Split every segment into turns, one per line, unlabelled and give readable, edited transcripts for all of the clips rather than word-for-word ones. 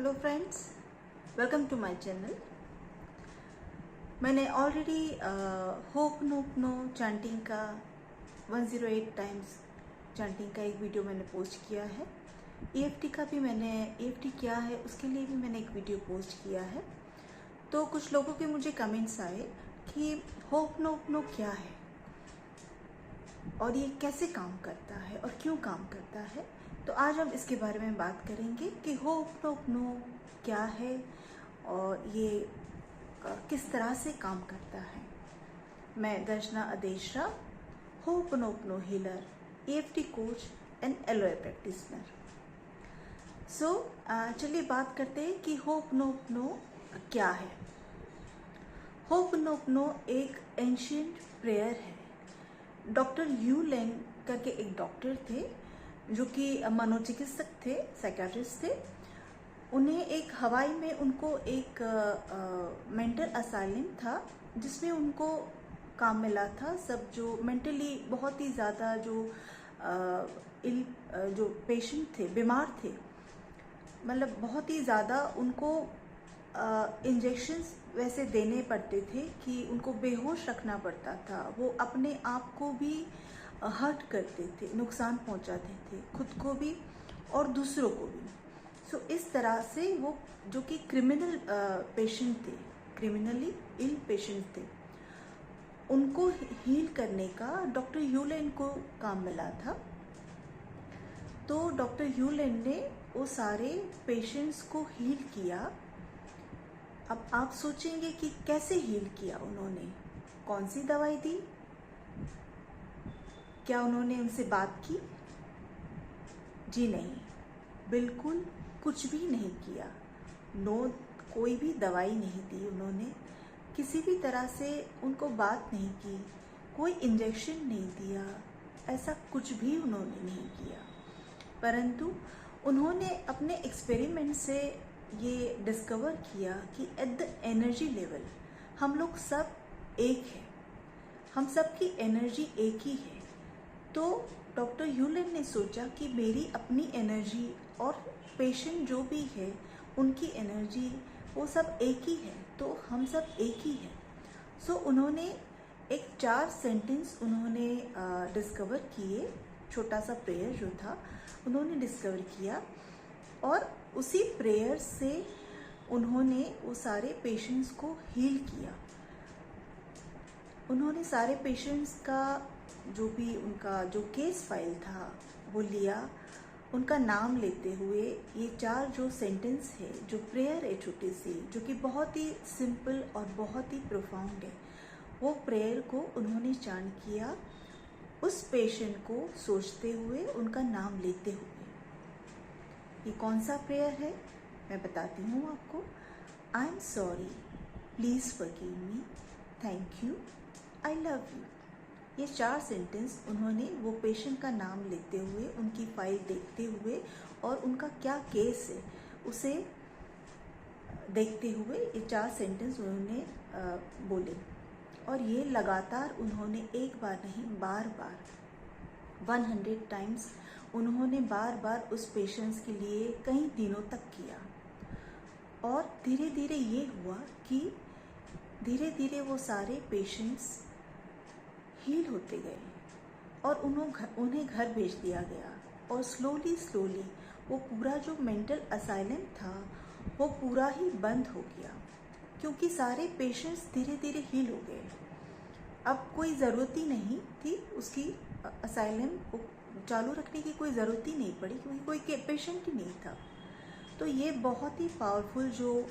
Hello friends, welcome to my channel. मैंने already ho'oponopono chanting का 108 times chanting का एक वीडियो मैंने पोस्ट किया है। ईएफटी का भी मैंने ईएफटी क्या है उसके लिए भी मैंने एक वीडियो पोस्ट किया है। तो कुछ लोगों के मुझे कमेंट्स आए कि होपनोपनो क्या है और ये कैसे काम करता है और क्यों काम करता है। तो आज हम इसके बारे में बात करेंगे कि होपनोपनो क्या है और ये किस तरह से काम करता है। मैं Darshana Adeshara, ho'oponopono healer, EFT coach and LOA practitioner. चलिए बात करते हैं कि होपनोपनो क्या है। होपनोपनो एक एंशिएंट प्रेयर है। डॉक्टर यू लेन करके एक डॉक्टर थे जो कि मनोचिकित्सक थे, साइकियाट्रिस्ट थे। उन्हें एक हवाई में उनको एक मेंटल असाइलम था जिसमें उनको काम मिला था। सब जो मेंटली बहुत ही ज़्यादा जो पेशेंट थे, बीमार थे, मतलब बहुत ही ज़्यादा उनको इंजेक्शंस वैसे देने पड़ते थे कि उनको बेहोश रखना पड़ता था। वो अपने आप को भी हर्ट करते थे, नुकसान पहुंचाते थे, खुद को भी और दूसरों को भी। इस तरह से वो जो कि क्रिमिनल पेशेंट थे, क्रिमिनली इल पेशेंट थे, उनको हील करने का डॉक्टर यूलेन को काम मिला था। तो डॉक्टर यूलेन ने वो सारे पेशेंट्स को हील किया। अब आप सोचेंगे कि कैसे हील किया उन्होंने, कौन सी दवाई दी, क्या उन्होंने उनसे बात की? जी नहीं, बिल्कुल कुछ भी नहीं किया। कोई भी दवाई नहीं दी उन्होंने, किसी भी तरह से उनको बात नहीं की, कोई इंजेक्शन नहीं दिया, ऐसा कुछ भी उन्होंने नहीं किया। परंतु उन्होंने अपने एक्सपेरिमेंट से ये डिस्कवर किया कि एट द एनर्जी लेवल हम लोग सब एक हैं, हम सब की एनर्जी एक ही है। तो डॉक्टर यूलेन ने सोचा कि मेरी अपनी एनर्जी और पेशेंट जो भी है उनकी एनर्जी वो सब एक ही है, तो हम सब एक ही हैं। उन्होंने एक 4 सेंटेंस उन्होंने डिस्कवर किए। छोटा सा प्रेयर जो था उन्होंने डिस्कवर किया और उसी प्रेयर से उन्होंने वो सारे पेशेंट्स को हील किया। उन्होंने सारे पेशेंट्स का जो भी उनका जो केस फाइल था वो लिया, उनका नाम लेते हुए ये 4 जो सेंटेंस है, जो प्रेयर है छोटी सी, जो कि बहुत ही सिंपल और बहुत ही प्रोफाउंड है, वो प्रेयर को उन्होंने चांट किया, उस पेशेंट को सोचते हुए, उनका नाम लेते हुए। ये कौन सा प्रेयर है मैं बताती हूँ आपको। I am sorry, please forgive me, thank you, I love you. ये 4 सेंटेंस उन्होंने वो पेशेंट का नाम लेते हुए, उनकी फाइल देखते हुए और उनका क्या केस है उसे देखते हुए ये 4 सेंटेंस उन्होंने बोले। और ये लगातार उन्होंने एक बार नहीं, बार बार 100 टाइम्स उन्होंने बार बार उस पेशेंट्स के लिए कई दिनों तक किया। और धीरे धीरे ये हुआ कि धीरे धीरे वो सारे पेशेंट्स हील होते गए और उन्हें घर भेज दिया गया। और स्लोली स्लोली वो पूरा जो मेंटल असाइलम था वो पूरा ही बंद हो गया, क्योंकि सारे पेशेंट्स धीरे धीरे हील हो गए। अब कोई ज़रूरत ही नहीं थी उसकी असाइलम चालू रखने की, कोई ज़रूरत ही नहीं पड़ी क्योंकि कोई पेशेंट ही नहीं था। तो ये बहुत ही पावरफुल जो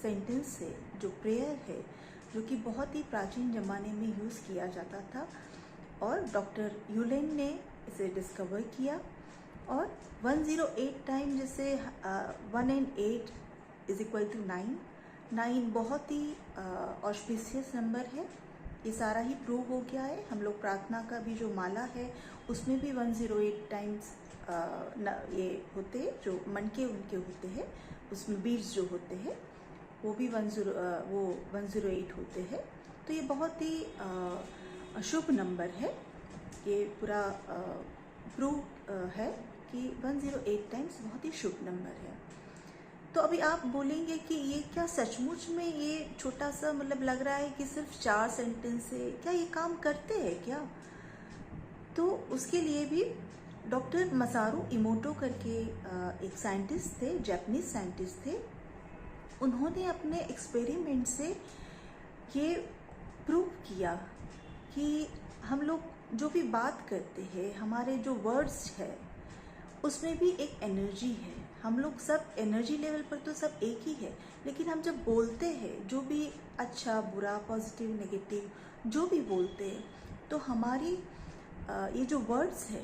सेंटेंस है, जो प्रेयर है, जो कि बहुत ही प्राचीन ज़माने में यूज़ किया जाता था और डॉक्टर यूलेन ने इसे डिस्कवर किया। और 108 टाइम, जैसे 1 and 8 = 9, 9 बहुत ही ऑस्पिशियस नंबर है। ये सारा ही प्रूव हो गया है। हम लोग प्रार्थना का भी जो माला है उसमें भी 108 टाइम्स ये होते हैं, जो मन के उनके होते हैं, उसमें बीट्स जो होते हैं वो भी 108 होते हैं। तो ये बहुत ही शुभ नंबर है। ये पूरा प्रूव है कि 108 टाइम्स बहुत ही शुभ नंबर है। तो अभी आप बोलेंगे कि ये क्या सचमुच में ये छोटा सा मतलब लग रहा है कि सिर्फ 4 सेंटेंस से क्या ये काम करते हैं क्या? तो उसके लिए भी डॉक्टर मसारू इमोटो करके एक साइंटिस्ट थे, जापानीज साइंटिस्ट थे। उन्होंने अपने एक्सपेरिमेंट से ये प्रूव किया कि हम लोग जो भी बात करते हैं, हमारे जो वर्ड्स है उसमें भी एक एनर्जी है। हम लोग सब एनर्जी लेवल पर तो सब एक ही है, लेकिन हम जब बोलते हैं जो भी अच्छा बुरा पॉजिटिव नेगेटिव जो भी बोलते हैं, तो हमारी ये जो वर्ड्स है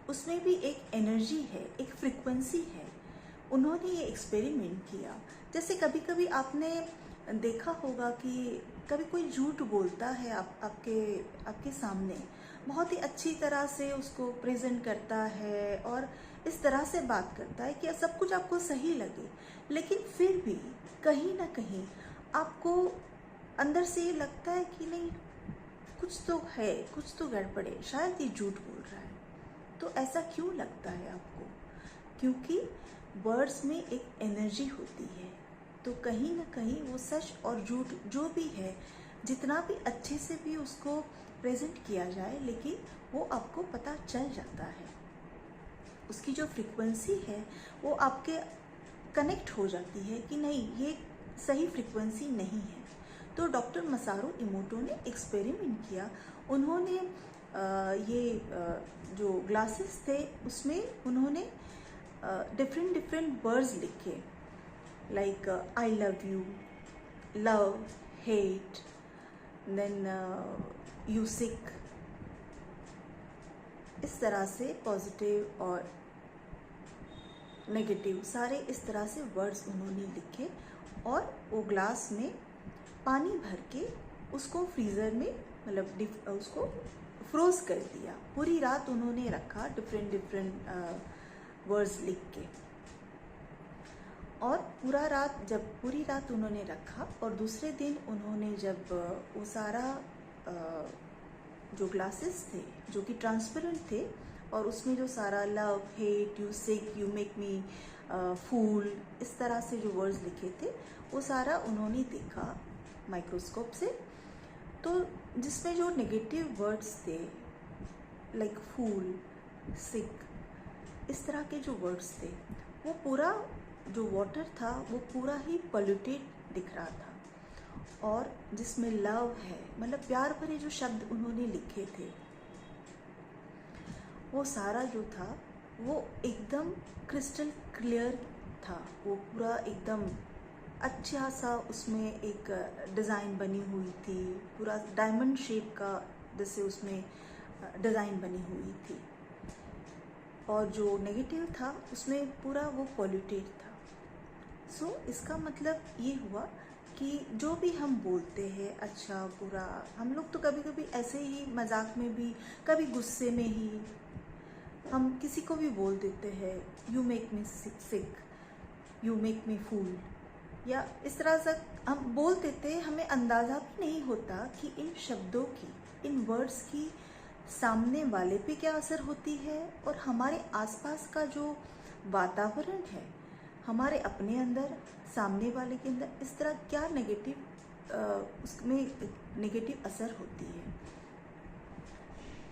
उसमें भी एक एनर्जी है, एक फ्रिक्वेंसी है। उन्होंने ये एक्सपेरिमेंट किया। जैसे कभी कभी आपने देखा होगा कि कभी कोई झूठ बोलता है आपके सामने, बहुत ही अच्छी तरह से उसको प्रेजेंट करता है और इस तरह से बात करता है कि सब कुछ आपको सही लगे, लेकिन फिर भी कहीं ना कहीं आपको अंदर से ये लगता है कि नहीं, कुछ तो है, कुछ तो गड़बड़ है, शायद ये झूठ बोल रहा है। तो ऐसा क्यों लगता है आपको? क्योंकि वर्ड्स में एक एनर्जी होती है। तो कहीं ना कहीं वो सच और झूठ जो भी है, जितना भी अच्छे से भी उसको प्रेजेंट किया जाए, लेकिन वो आपको पता चल जाता है। उसकी जो फ्रीक्वेंसी है वो आपके कनेक्ट हो जाती है कि नहीं, ये सही फ्रीक्वेंसी नहीं है। तो डॉक्टर मसारू इमोटो ने एक्सपेरिमेंट किया। उन्होंने जो ग्लासेस थे उसमें उन्होंने डिफरेंट वर्ड्स लिखे, like I love you, love, hate, then you sick, इस तरह से पॉजिटिव और नेगेटिव सारे इस तरह से वर्ड्स उन्होंने लिखे और वो ग्लास में पानी भर के उसको फ्रीज़र में मतलब उसको फ्रोज कर दिया। पूरी रात उन्होंने रखा डिफरेंट वर्ड्स लिख के, और पूरी रात उन्होंने रखा। और दूसरे दिन उन्होंने जब वो सारा जो ग्लासेस थे जो कि ट्रांसपेरेंट थे और उसमें जो सारा love, hate, you sick, you make me fool, इस तरह से जो वर्ड्स लिखे थे वो सारा उन्होंने देखा माइक्रोस्कोप से। तो जिसमें जो नेगेटिव वर्ड्स थे लाइक फूल, सिक, इस तरह के जो वर्ड्स थे, वो पूरा जो वाटर था वो पूरा ही पोल्यूटेड दिख रहा था। और जिसमें लव है, मतलब प्यार भरे जो शब्द उन्होंने लिखे थे, वो सारा जो था वो एकदम क्रिस्टल क्लियर था। वो पूरा एकदम अच्छा सा, उसमें एक डिज़ाइन बनी हुई थी, पूरा डायमंड शेप का जैसे उसमें डिज़ाइन बनी हुई थी। और जो नेगेटिव था उसमें पूरा वो पॉल्यूटेड था। सो इसका मतलब ये हुआ कि जो भी हम बोलते हैं अच्छा बुरा, हम लोग तो कभी कभी ऐसे ही मजाक में भी, कभी गुस्से में ही हम किसी को भी बोल देते हैं, you make me sick, you make me fool, या इस तरह से हम बोल देते हैं। हमें अंदाज़ा भी नहीं होता कि इन शब्दों की, इन वर्ड्स की सामने वाले पे क्या असर होती है, और हमारे आसपास का जो वातावरण है, हमारे अपने अंदर, सामने वाले के अंदर, इस तरह क्या उसमें नेगेटिव असर होती है।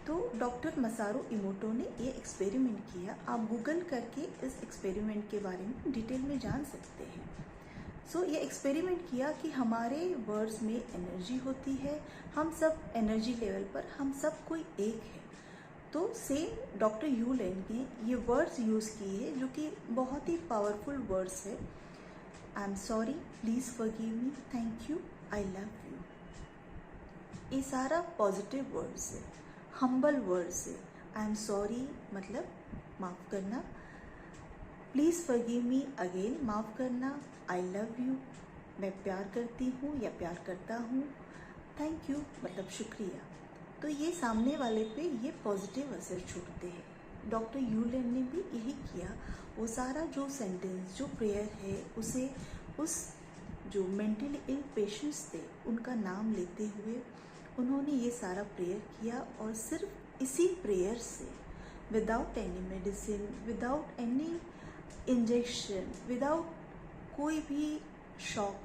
तो डॉक्टर मसारू इमोटो ने ये एक्सपेरिमेंट किया। आप गूगल करके इस एक्सपेरिमेंट के बारे में डिटेल में जान सकते हैं। सो ये एक्सपेरिमेंट किया कि हमारे वर्ड्स में एनर्जी होती है, हम सब एनर्जी लेवल पर हम सब कोई एक है। तो सेम डॉक्टर यू लेन ने ये वर्ड्स यूज़ किए जो कि बहुत ही पावरफुल वर्ड्स है। I am sorry, please forgive me, thank you, I love you, ये सारा पॉजिटिव वर्ड्स है, हम्बल वर्ड्स है। आई एम सॉरी मतलब माफ़ करना, प्लीज़ फॉरगिव मी अगेन माफ़ करना, आई लव यू मैं प्यार करती हूँ या प्यार करता हूँ, थैंक यू मतलब शुक्रिया। तो ये सामने वाले पे ये पॉजिटिव असर छोड़ते हैं। डॉक्टर यू लेन ने भी यही किया। वो सारा जो सेंटेंस, जो प्रेयर है, उसे उस जो मेंटली इल पेशेंट्स थे उनका नाम लेते हुए उन्होंने ये सारा प्रेयर किया। और सिर्फ इसी प्रेयर से, without any medicine, without any injection, without कोई भी शॉक,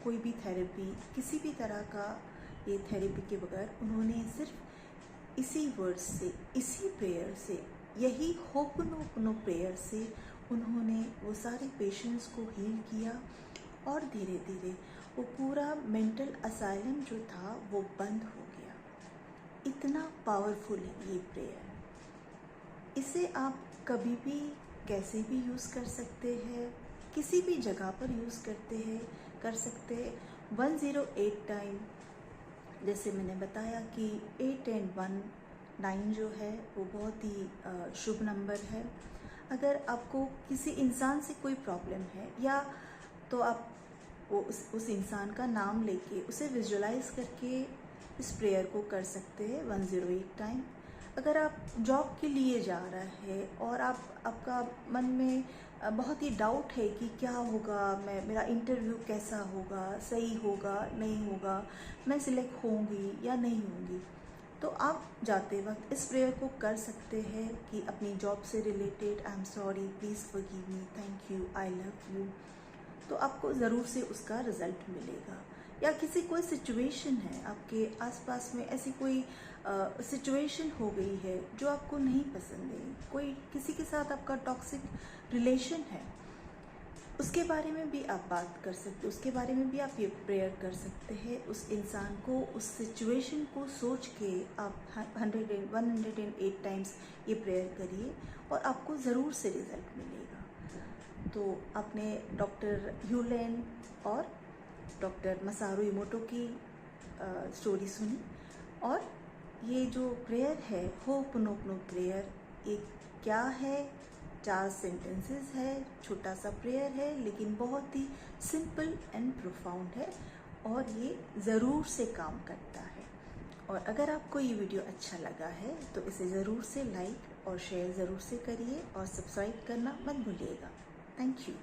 कोई भी थेरेपी, किसी भी तरह का ये थेरेपी के बगैर उन्होंने सिर्फ इसी वर्ड्स से, इसी प्रेयर से, यही होपनोपनो प्रेयर से उन्होंने वो सारे पेशेंट्स को हील किया और धीरे धीरे वो पूरा मेंटल असाइलम जो था वो बंद हो गया। इतना पावरफुल है ये प्रेयर। इसे आप कभी भी कैसे भी यूज़ कर सकते हैं, किसी भी जगह पर यूज़ कर सकते हैं। 108 टाइम, जैसे मैंने बताया कि 8 and 1 9 जो है वो बहुत ही शुभ नंबर है। अगर आपको किसी इंसान से कोई प्रॉब्लम है या तो आप वो उस इंसान का नाम लेके उसे विजुलाइज करके इस प्रेयर को कर सकते हैं 108 टाइम। अगर आप जॉब के लिए जा रहे हैं और आपका मन में बहुत ही डाउट है कि क्या होगा, मेरा इंटरव्यू कैसा होगा, सही होगा नहीं होगा, मैं सिलेक्ट होंगी या नहीं होंगी, तो आप जाते वक्त इस प्रेयर को कर सकते हैं कि अपनी जॉब से related, I am sorry, please forgive me, thank you, I love you, तो आपको ज़रूर से उसका रिज़ल्ट मिलेगा। या किसी कोई सिचुएशन है आपके आसपास में, ऐसी कोई सिचुएशन हो गई है जो आपको नहीं पसंद है, कोई किसी के साथ आपका टॉक्सिक रिलेशन है, उसके बारे में भी आप बात कर सकते, उसके बारे में भी आप ये प्रेयर कर सकते हैं। उस इंसान को, उस सिचुएशन को सोच के आप 108 टाइम्स ये प्रेयर करिए और आपको ज़रूर से रिज़ल्ट मिलेगा। तो आपने डॉक्टर ह्यूलेन और डॉक्टर मसारू इमोटो की स्टोरी सुनी, और ये जो प्रेयर है होपनोपनो प्रेयर, ये क्या है, 4 सेंटेंसेस है, छोटा सा प्रेयर है लेकिन बहुत ही सिंपल एंड प्रोफाउंड है और ये ज़रूर से काम करता है। और अगर आपको ये वीडियो अच्छा लगा है तो इसे ज़रूर से लाइक और शेयर ज़रूर से करिए और सब्सक्राइब करना मत भूलिएगा। Thank you.